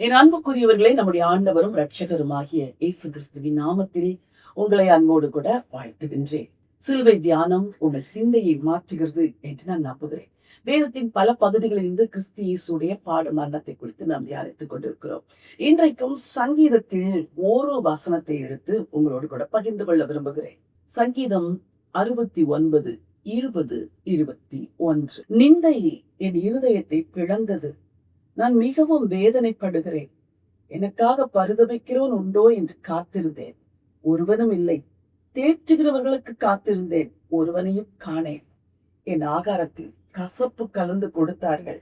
என் அன்புக்குரியவர்களே, நம்முடைய ஆண்டவரும் இரட்சகருமாகிய இயேசு கிறிஸ்துவின் நாமத்தில் உங்களை அன்போடு கூட வாழ்த்துகின்றேன். சிலுவை தியானம் உங்கள் சிந்தையை மாற்றுகிறது என்று நான் நம்புகிறேன். வேதத்தின் பல பகுதிகளிலிருந்து கிறிஸ்து இயேசுடைய பாடு மரணத்தை குறித்து நாம் தியானித்துக் கொண்டிருக்கிறோம். இன்றைக்கும் சங்கீதத்தில் ஒரு வசனத்தை எடுத்து உங்களோடு கூட பகிர்ந்து கொள்ள விரும்புகிறேன். சங்கீதம் 69, 20, 21. நிந்தை என் இருதயத்தை பிளந்தது, நான் மிகவும் வேதனைப்படுகிறேன். எனக்காக பரிதபிக்கிறவன் உண்டோ என்று காத்திருந்தேன், ஒருவனும் இல்லை. தேற்றுகிறவர்களுக்கு காத்திருந்தேன், ஒருவனையும் காணேன். என் ஆகாரத்தில் கசப்பு கலந்து கொடுத்தார்கள்,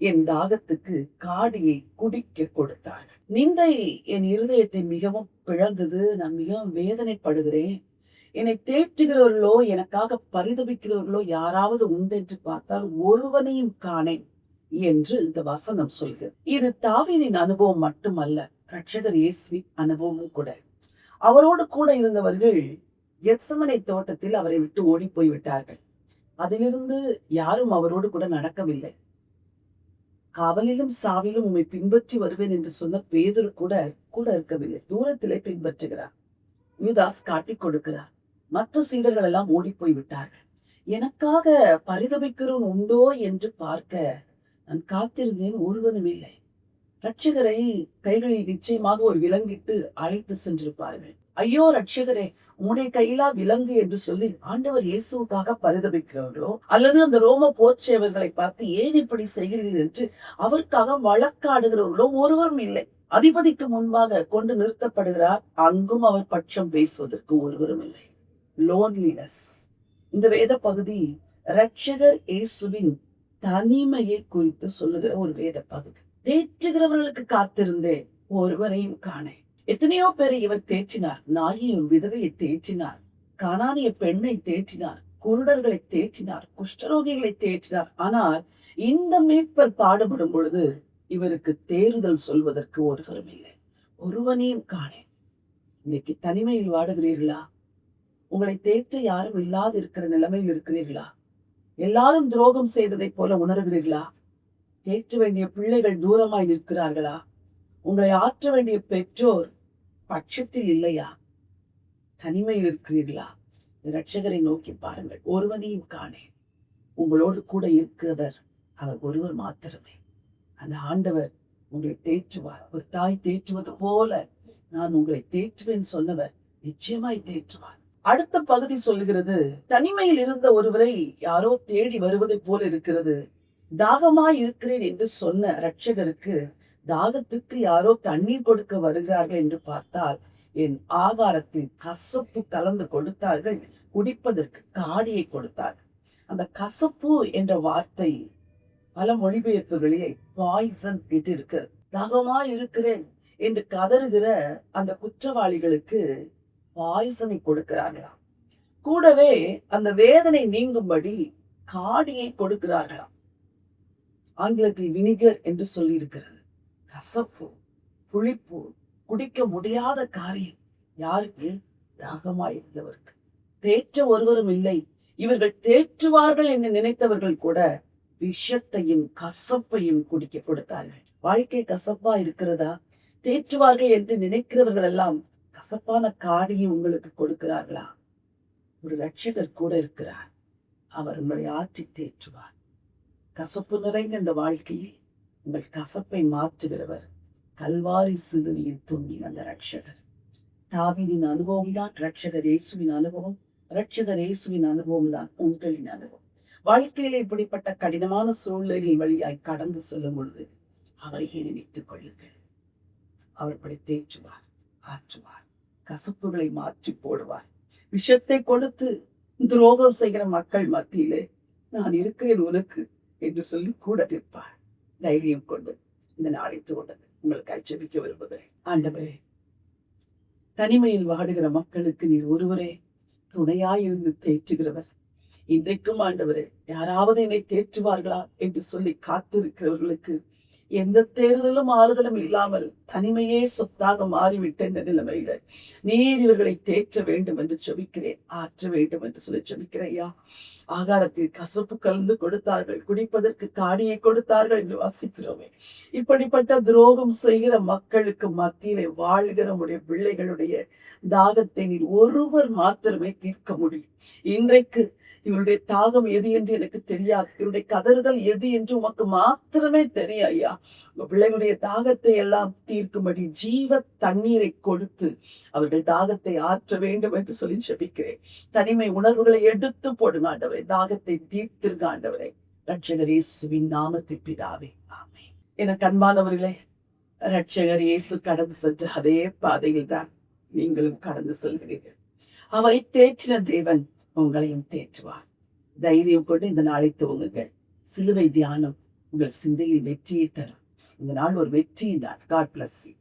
என் தாகத்துக்கு காடியை குடிக்க கொடுத்தார்கள். நிந்தை என் இருதயத்தை மிகவும் பிளந்தது, நான் மிகவும் வேதனைப்படுகிறேன். என்னை தேற்றுகிறவர்களோ எனக்காக பரிதபிக்கிறவர்களோ யாராவது உண்டென்று பார்த்தால் ஒருவனையும் காணேன் என்று இந்த வசனம் சொல்கிறது. இது தாவீதின் அனுபவம் மட்டுமல்ல, இரட்சகர் இயேசுவின் அனுபவமும் கூட. அவரோடு கூட இருந்தவர்கள் கெத்செமனே தோட்டத்தில் அவரை விட்டு ஓடி போய் விட்டார்கள். அதிலிருந்து யாரும் அவரோடு கூட நடக்கவில்லை. காவலிலும் சாவிலும் உம்மை பின்பற்றி வருவேன் என்று சொன்ன பேதுரு கூட கூட இருக்கவில்லை. தூரத்திலே பின்பற்றுகிறார். யூதாஸ் காட்டிக் கொடுக்கிறார். மற்ற சீடர்கள் எல்லாம் ஓடி போய் விட்டார்கள். எனக்காக பரிதபிக்கிறவன் உண்டோ என்று பார்க்க நான் காத்திருந்தேன், ஒருவனும் இல்லை. ரட்சகரை கைகளில் நிச்சயமாக ஒரு விலங்கிட்டு அழைத்து சென்றிருப்பார்கள். ஐயோ ரட்சகரே, உன்னுடைய கையிலா விலங்கு என்று சொல்லி ஆண்டவர் இயேசுவுக்காக பரிதபிக்கிறவர்களோ அல்லது அந்த ரோம போர்ச்சேவர்களை பார்த்து ஏன் இப்படி செய்கிறீர்கள் என்று அவருக்காக வழக்காடுகிறவர்களோ ஒருவரும் இல்லை. அதிபதிக்கு முன்பாக கொண்டு நிறுத்தப்படுகிறார். அங்கும் அவர் பட்சம் பேசுவதற்கு ஒருவரும் இல்லை. லோன்லினஸ். இந்த வேத பகுதி ரட்சகர் இயேசுவின் தனிமையை குறித்து சொல்லுகிற ஒரு வேத பகுதி. தேற்றுகிறவர்களுக்கு காத்திருந்தேன், ஒருவரையும் காணேன். எத்தனையோ பேரை இவர் தேற்றினார். நாயின் விதவையை தேற்றினார், கானானிய பெண்ணை தேற்றினார், குருடர்களை தேற்றினார், குஷ்டரோகிகளை தேற்றினார். ஆனால் இந்த மீட்பர் பாடுபடும் பொழுது இவருக்கு தேறுதல் சொல்வதற்கு ஒருவரும் இல்லை, ஒருவனையும் காணேன். இன்னைக்கு தனிமையில் வாடுகிறீர்களா? உங்களை தேற்ற யாரும் இல்லாது இருக்கிற நிலைமையில் இருக்கிறீர்களா? எல்லாரும் துரோகம் செய்ததை போல உணர்கிறீர்களா? தேற்ற வேண்டிய பிள்ளைகள் தூரமாய் நிற்கிறார்களா? உங்களை ஆற்ற வேண்டிய பெற்றோர் பட்சத்தில் இல்லையா? தனிமையில் இருக்கிறீர்களா? இரட்சகரை நோக்கி பாருங்கள், ஒருவனையும் காணேன். உங்களோடு கூட இருக்கிறவர் அவர் ஒருவர் மாத்திரமே. அந்த ஆண்டவர் உங்களை தேற்றுவார். ஒரு தாய் தேற்றுவது போல நான் உங்களை தேற்றுவேன் சொன்னவர் நிச்சயமாய் தேற்றுவார். அடுத்த பகுதி சொல்லுகிறது, தனிமையில் இருந்த ஒருவரை யாரோ தேடி வருவதை போல இருக்கிறது. தாகமாய் இருக்கிறேன் என்று சொன்ன இரட்சகருக்கு தாகத்துக்கு யாரோ தண்ணீர் கொடுக்க வருகிறார்கள் என்று பார்த்தால் என் ஆகாரத்தில் கசப்பு கலந்து கொடுத்தார்கள், குடிப்பதற்கு காடியை கொடுத்தார்கள். அந்த கசப்பு என்ற வார்த்தை பல மொழிபெயர்ப்புகளிலே பாய்சன் என்று இருக்கு. தாகமாய் இருக்கிறேன் என்று கதறுகிற அந்த குற்றவாளிகளுக்கு பாய்சனை கொடுக்கிறார்களாம். கூடவே அந்த வேதனை நீங்கும்படி காடியை கொடுக்கிறார்களாம். ஆங்கிலத்தில் வினிகர் என்று சொல்லி இருக்கிறது. கசப்பு, புளிப்பு, குடிக்க முடியாத காரியம். யாருக்கு? தாகமாய் இருந்தவருக்கு. தேற்ற ஒருவரும் இல்லை. இவர்கள் தேற்றுவார்கள் என்று நினைத்தவர்கள் கூட விஷத்தையும் கசப்பையும் குடிக்க கொடுத்தார்கள். வாழ்க்கை கசப்பா இருக்கிறதா? தேற்றுவார்கள் என்று நினைக்கிறவர்கள் எல்லாம் கசப்பான காடியை உங்களுக்கு கொடுக்கிறார்களா? ஒரு இரட்சகர் கூட இருக்கிறார். அவர் உங்களை ஆற்றி தேற்றுவார். கசப்பு நிறைந்த இந்த வாழ்க்கையில் உங்கள் கசப்பை மாற்றுகிறவர் கல்வாரி சிலுவையில் தொங்கின அந்த இரட்சகர். தாவீதின் அனுபவம் தான் இரட்சகர் இயேசுவின் அனுபவம். இரட்சகர் இயேசுவின் அனுபவம் தான் உங்களின் அனுபவம். வாழ்க்கையில இப்படிப்பட்ட கடினமான சூழ்நிலைகள் வழியாய் கடந்து செல்லும் பொழுது அவரையே நினைத்துக் கொள்ளுங்கள். அவர் இப்படி தேற்றுவார், ஆற்றுவார், கசப்புகளை மாற்றி போடுவார். விஷத்தை கொடுத்து துரோகம் செய்கிற மக்கள் மத்தியிலே நான் இருக்கிறேன் உனக்கு என்று சொல்லி கூட நிற்பார். தைரியம் கொண்டு இந்த நாளை தோடு உங்களுக்கு அச்சபிக்க விரும்புகிறேன். ஆண்டவரே, தனிமையில் வாடுகிற மக்களுக்கு நீர் ஒருவரே துணையாயிருந்து தேற்றுகிறவர். இன்றைக்கும் ஆண்டவரே, யாராவது என்னை தேற்றுவார்களா என்று சொல்லி காத்திருக்கிறவர்களுக்கு எந்த தேர்தலும் ஆறுதலும் இல்லாமல் தனிமையே சொத்தாக மாறிவிட்ட இந்த நிலைமையில நீர் இவர்களை தேற்ற வேண்டும் என்று ஜெபிக்கிறேன், ஆற்ற வேண்டும் என்று சொல்லி ஜெபிக்கிறேன். ஐயா, ஆகாரத்தில் கசப்பு கலந்து கொடுத்தார்கள், குடிப்பதற்கு காடியை கொடுத்தார்கள் என்று வாசிக்கிறோமே. இப்படிப்பட்ட துரோகம் செய்கிற மக்களுக்கு மத்தியிலே வாழ்கிற உடைய பிள்ளைகளுடைய தாகத்தை நீர் ஒருவர் மாத்திரமே தீர்க்க முடியும். இன்றைக்கு இவருடைய தாகம் எது என்று எனக்கு தெரியாது, இவருடைய கதறுதல் எது என்று உமக்கு மாத்திரமே தெரியும் ஐயா. உங்க பிள்ளைகளுடைய தாகத்தை எல்லாம் தீர்க்கும்படி ஜீவ தண்ணீரை கொடுத்து அவர்கள் தாகத்தை ஆற்ற வேண்டும் என்று சொல்லி ஜெபிக்கிறேன். தனிமை உணர்வுகளை எடுத்து போடுங்க ஆண்டவரே, தாகத்தை தீர்த்திருங்க ஆண்டவரே. ரட்சகர் இயேசுவின் நாமத்தில் பிதாவே, ஆமென். எனக்கு அன்பானவர்களே, ரட்சகர் இயேசு கடந்து சென்ற அதே பாதையில் தான் நீங்களும் கடந்து செல்கிறீர்கள். அவரை தேற்றின தேவன் உங்களையும் தேற்றுவார். தைரியம் கொண்டு இந்த நாளை துவங்குங்கள். சிலுவை தியானம் உங்கள் சிந்தையில் வெற்றியை தரும். இந்த நாள் ஒரு வெற்றியின் நாள். God bless you.